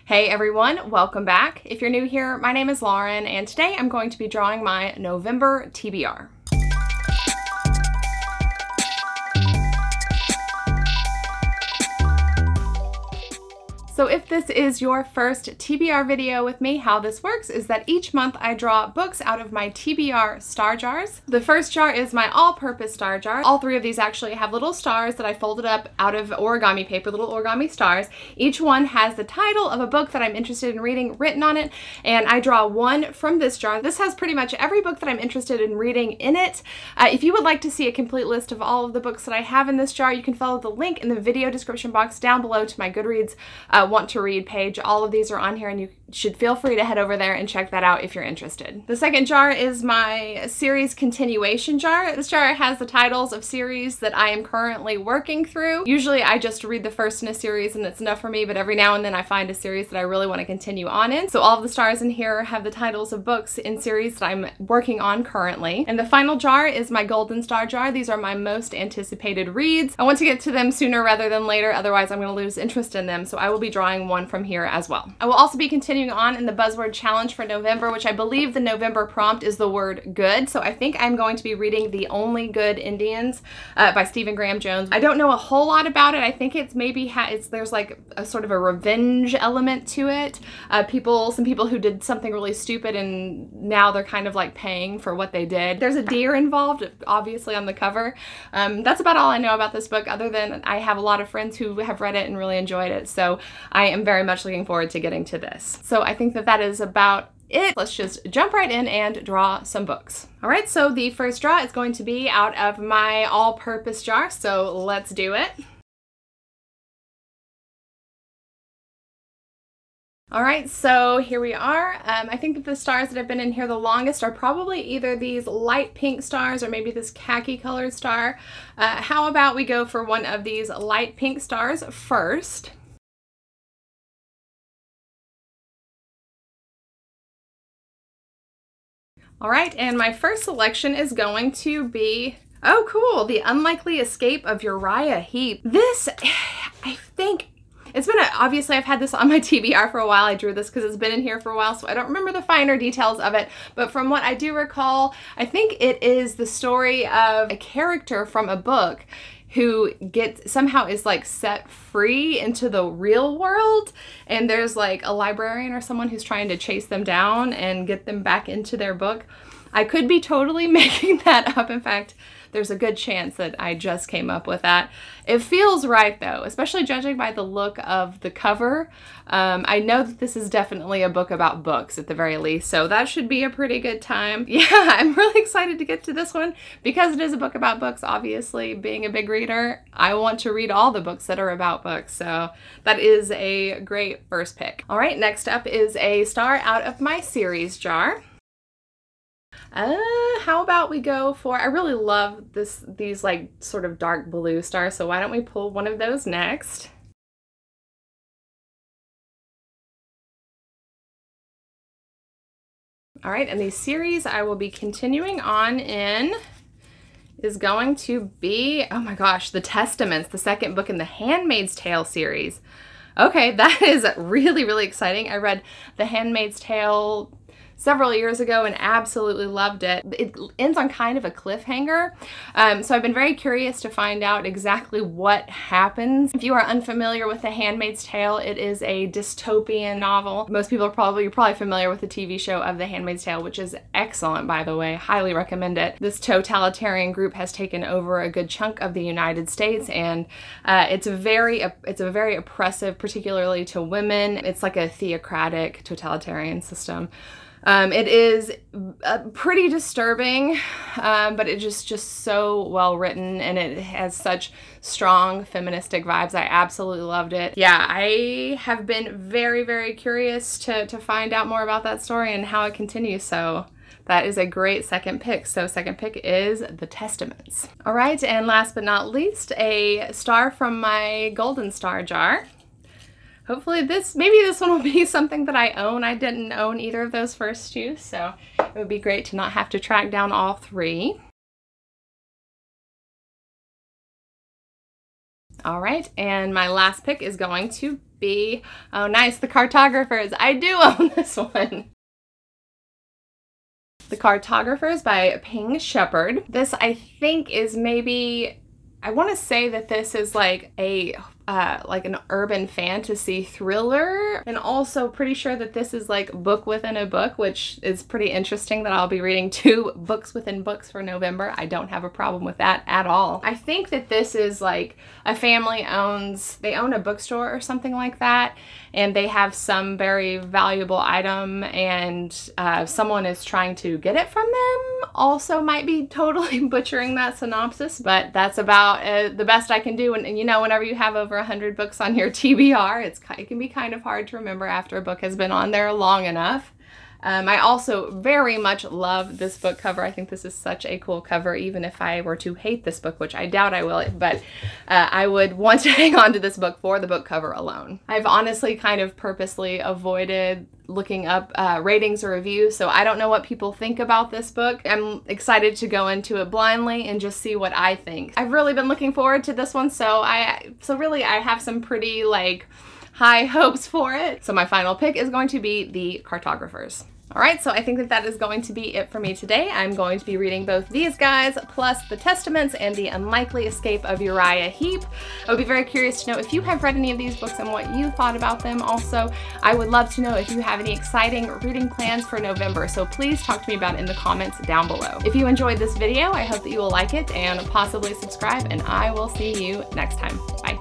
Hey everyone, welcome back. If you're new here, my name is Lauren, and today I'm going to be drawing my November TBR. So if this is your first TBR video with me, how this works is that each month I draw books out of my TBR star jars. The first jar is my all-purpose star jar. All three of these actually have little stars that I folded up out of origami paper, little origami stars. Each one has the title of a book that I'm interested in reading written on it, and I draw one from this jar. This has pretty much every book that I'm interested in reading in it. If you would like to see a complete list of all of the books that I have in this jar, you can follow the link in the video description box down below to my Goodreads Want to Read page. All of these are on here, and you should feel free to head over there and check that out if you're interested. The second jar is my series continuation jar. This jar has the titles of series that I am currently working through. Usually I just read the first in a series and it's enough for me, but every now and then I find a series that I really want to continue on in. So all of the stars in here have the titles of books in series that I'm working on currently. And the final jar is my golden star jar. These are my most anticipated reads. I want to get to them sooner rather than later, otherwise I'm going to lose interest in them, so I will be drawing one from here as well. I will also be continuing on in the Buzzword challenge for November, which I believe the November prompt is the word good. So I think I'm going to be reading The Only Good Indians by Stephen Graham Jones. I don't know a whole lot about it. I think it's maybe there's like a sort of a revenge element to it. Some people who did something really stupid and now they're kind of like paying for what they did. There's a deer involved, obviously, on the cover. That's about all I know about this book, other than I have a lot of friends who have read it and really enjoyed it. So I am very much looking forward to getting to this. So I think that is about it. Let's just jump right in and draw some books. All right, so the first draw is going to be out of my all-purpose jar, so let's do it. All right, so here we are. I think that the stars that have been in here the longest are probably either these light pink stars or maybe this khaki colored star. How about we go for one of these light pink stars first? All right, and my first selection is going to be, oh cool, The Unlikely Escape of Uriah Heep. This, I think, it's been obviously I've had this on my TBR for a while. I drew this because it's been in here for a while, so I don't remember the finer details of it. But from what I do recall, I think it is the story of a character from a book who somehow is like set free into the real world, and there's like a librarian or someone who's trying to chase them down and get them back into their book. I could be totally making that up. In fact, there's a good chance that I just came up with that. It feels right though, especially judging by the look of the cover. I know that this is definitely a book about books at the very least, so that should be a pretty good time. Yeah, I'm really excited to get to this one because it is a book about books. Obviously, being a big reader, I want to read all the books that are about books, so that is a great first pick. All right, next up is a star out of my series jar. How about we go for, I really love these like sort of dark blue stars, so why don't we pull one of those next? All right, and the series I will be continuing on in is going to be, oh my gosh, The Testaments, the second book in the Handmaid's Tale series. Okay, that is really, really exciting. I read The Handmaid's Tale several years ago and absolutely loved it. It ends on kind of a cliffhanger, so I've been very curious to find out exactly what happens. If you are unfamiliar with The Handmaid's Tale, it is a dystopian novel. Most people you're probably familiar with the TV show of The Handmaid's Tale, which is excellent, by the way. Highly recommend it. This totalitarian group has taken over a good chunk of the United States, and it's a very oppressive, particularly to women. It's like a theocratic totalitarian system. It is pretty disturbing, but it's just so well written, and it has such strong feministic vibes. I absolutely loved it. Yeah, I have been very, very curious to find out more about that story and how it continues, so that is a great second pick. So second pick is The Testaments. All right, and last but not least, a star from my golden star jar. Hopefully maybe this one will be something that I own. I didn't own either of those first two, so it would be great to not have to track down all three. All right, and my last pick is going to be, oh nice, The Cartographers. I do own this one. The Cartographers by Ping Shepherd. This, I think, is maybe, I want to say that this is like a like an urban fantasy thriller, and also pretty sure that this is like book within a book, which is pretty interesting that I'll be reading 2 books within books for November. I don't have a problem with that at all. I think that this is like a family they own a bookstore or something like that, and they have some very valuable item, and someone is trying to get it from them. Also might be totally butchering that synopsis, but that's about the best I can do. And you know, whenever you have over 100 books on your TBR, it can be kind of hard to remember after a book has been on there long enough. I also very much love this book cover. I think this is such a cool cover, even if I were to hate this book, which I doubt I will, but I would want to hang on to this book for the book cover alone. I've honestly kind of purposely avoided looking up ratings or reviews, so I don't know what people think about this book. I'm excited to go into it blindly and just see what I think. I've really been looking forward to this one, so really I have some pretty like high hopes for it. So my final pick is going to be The Cartographers. All right, so I think that is going to be it for me today. I'm going to be reading both these guys, plus The Testaments and The Unlikely Escape of Uriah Heep. I would be very curious to know if you have read any of these books and what you thought about them. Also, I would love to know if you have any exciting reading plans for November, so please talk to me about it in the comments down below. If you enjoyed this video, I hope that you will like it and possibly subscribe, and I will see you next time. Bye.